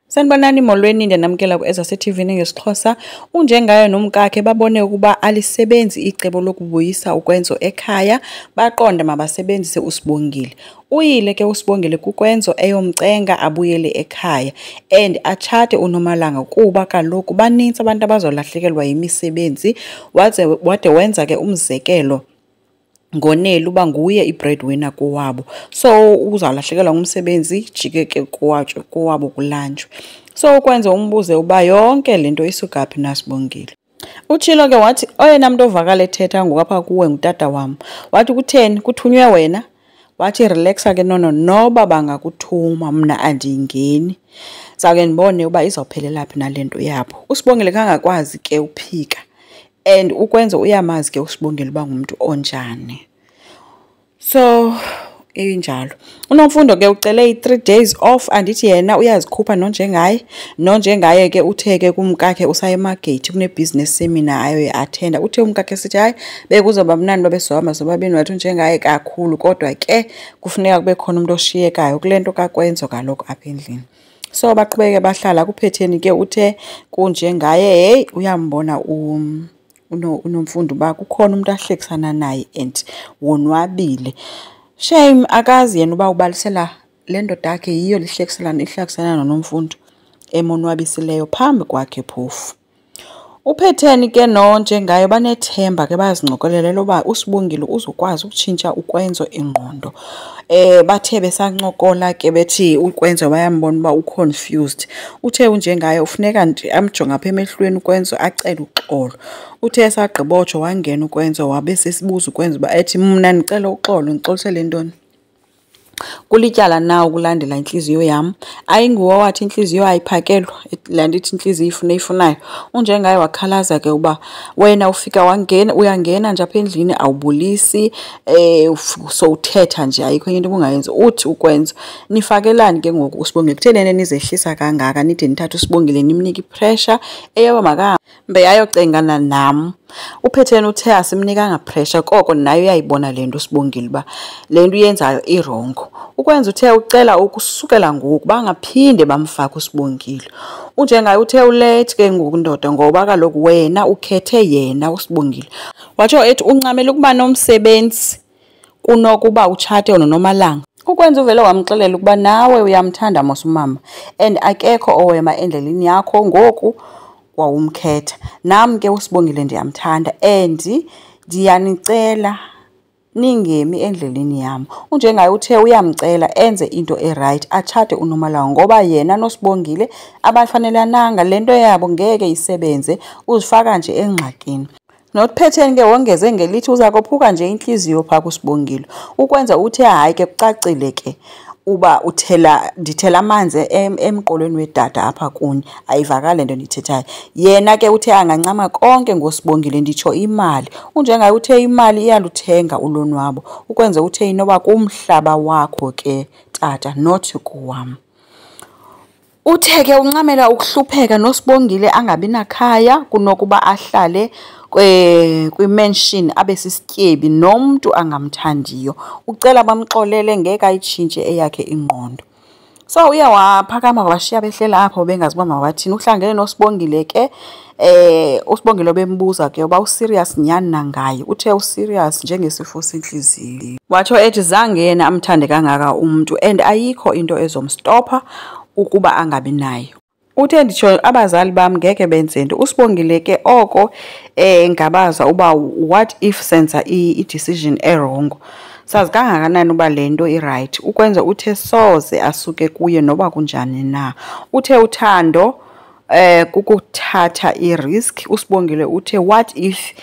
Sanibonani molweni namkela ku TV ngeSixhosa. Unjengayo nomkakhe babone ukuba alisebenzi icebo lokubuyisa uKwenzo ekhaya, baqonda mabasebenzise uSibongile. Uyile ke uSibongile kuKwenzo eyomcenga abuyele ekhaya and achate uNomalanga kuba kaloku baninzi abantu abazolahlekelwa yimisebenzi. Wade wenza ke umzekelo ngoneli uba nguye ibreadwinner kowabo, so uzawulahlekelwa ngumsebenzi jike ke kowabo kulanjwe. So ukwenza umbuze uba yonke lento isukaphi naSibongile. Utshilo ke wathi oyena muntu ovakala ethetha ngokapha kuwe ngutata wam. Wathi kutheni kuthunywe wena? Wathi relaxa ke noba bangakuthuma mna andingeni. Sake ndibone uba izawuphelela phi nalento yabo. uSibongile kangakwazi ke uphika. And ukwenza uyamazi ke uSibongile uba ngumuntu onjani. So injalo. Unomfundo ke ucele 3 days off andithi yena uyazikhupha nonjengaye ke utheke kumkakhe usayemagate kune business seminar ayo attenda. Uthe umkakhe sithi hayi bekuzoba mnandi babesohamba sobabini wathi njengaye kakhulu kodwa ke kufuneka kube khona umuntu oshiyekayo kulento kaKwenzo kaloku apha endlini. So baqhubeke bahlala kuphetheni ke uthe kunjengaye hey uyambona unomfundo ba kukhona umuntu ahlekisana naye and wonwabile. Shame akazi yena uba ubalisela le ndoda yakhe yiyo lihlekisana nonomfundo emonwabisileyo phambi kwakhe phofu. Uphetheni ke nonjengayo banethemba ke bazincokolelela uba uSibongile uzokwazi ukutshintsha uKwenzo ingqondo. Bathe besancokola ke bethi uKwenzo bayambona uba uconfused. Uthe unjengayo ufuneka nje amjonga apha emehlweni uKwenzo acela uxolo. Uthe esagqibotsho wangena uKwenzo wabe sesibuza uKwenzo uba ethi mna ndicela uxolo ngixolisele ntoni. Kulityala nawo ukulandela inhliziyo yam. Ayinguwe wathi inhliziyo ayiphakelwa landithi inhliziyo ifuna ifunayo. Unjengaye wakhalaza ke uba wena ufika uyangena nje apha endlini awubulisi so uthetha nje ayikho into kungayenzi. Uthi uKwenzo nifakelani ke ngoku uSibongile kutheni nizehlisa kangaka nide nithatha uSibongile nimnika ipressure eyoba makahambe ayocengana nam. Uphetheni uthe asimnikanga pressure koko nayo uyayibona lento uSibongile ba lento uyenzayo irongo. Ukwenza uthe ucela ukusukela ngoku bangaphinde bamfaka uSibongile. Unjengaye uthe ulate ke ngoku ndoda ngoba kaloku wena ukhethe yena uSibongile. Watsho ethi uncamela ukuba nomsebenzi kunokuba uchate noNomalanga. Ukwenza uvele wamxelela ukuba nawe uyamthanda mosumama and akekho owema endleleni yakho ngoku wawumkhetha. Nami ke uSibongile ndiyamthanda and ndiyanicela ningemi endleleni yami. Unjengaye uthe uyamcela enze into eright achate uNomalanga ngoba yena noSibongile abafanelananga lento yabo ngeke isebenze uzifaka nje engxakini. Nophetheni ke wongeze ngelithi uza kophuka nje inhliziyo pha kuSibongile. Ukwenza uthe hayi ke kucacile ke uba ndithela amanzi emqolweni wedada apha kunye ayivakale into ndithethayo. Yena ke uthe angancama konke ngoSibongile nditsho imali. Unjengaye uthe imali iyaluthenga ulonwabo. Ukwenza uthe inoba kumhlaba wakho ke tata not kuwam. Uthe ke uncamela ukuhlupheka noSibongile angabi nakhaya kunokuba ahlale kwi-mansion abe sisityebi nomuntu angamthandiyo. Ucela bamxolele ngeke ayitshintshe eyakhe ingqondo. So uyawaphakama washiya behlela apho bengaziba mawathini. Uhlangene noSibongile ke uSibongile bembuza ke uba userious nyani nangaye. Uthe userious njengesifo senhliziyo. Watsho ethi zange yena amthande kangaka umuntu and ayikho into ezomstopha ukuba angabi nayo. Uthe nditsho abazali bam ngeke benze nto. uSibongile ke oko ngabaza uba what if senza i-decision errong. Sazi kangakanani uba lento iright. Ukwenza uthe soze asuke kuye noba kunjani na. Uthe uthando kukuthatha i-risk. uSibongile uthe what if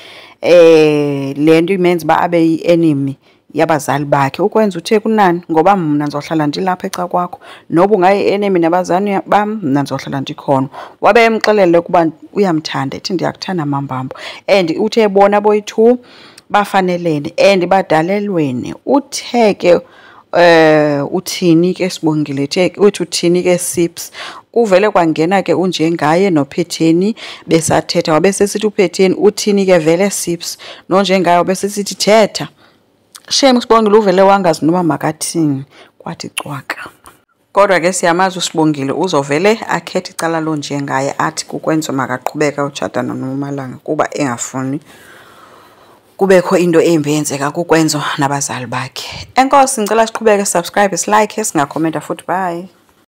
lento imenza ba abe yi-enemy yabazali bakhe. Ukwenza uthe kunani ngoba mna ndizohlala ndilapha eca kwakho noba ungayi enemy nabazali bam mna ndizohlala ndikhona. Wabe emxelele ukuba uyamthanda ethi ndiyakuthanda mambambo and uthe bona boyi-2 bafanelene and badalelwene. Uthe ke uthini ke Sibongile uthi uthini ke Sips. Kuvele kwangena ke unjengaye nophetheni besathetha wabe sesithi uphetheni uthini ke vele Sips nonjengayo besesithi thetha. Shame uSibongile uvele wangazi noma makathini kwathi cwaka. Kodwa ke siyamazi uSibongile uzovele akhethe icala lonje ngaye athi kuKwenzo makaqhubeka utshata noNomalanga kuba engafuni kubekho into embi yenzeka kuKwenzo nabazali bakhe. Enkosi ngicela siqhubeke, subscribe, like, singakhomenta futhi bye.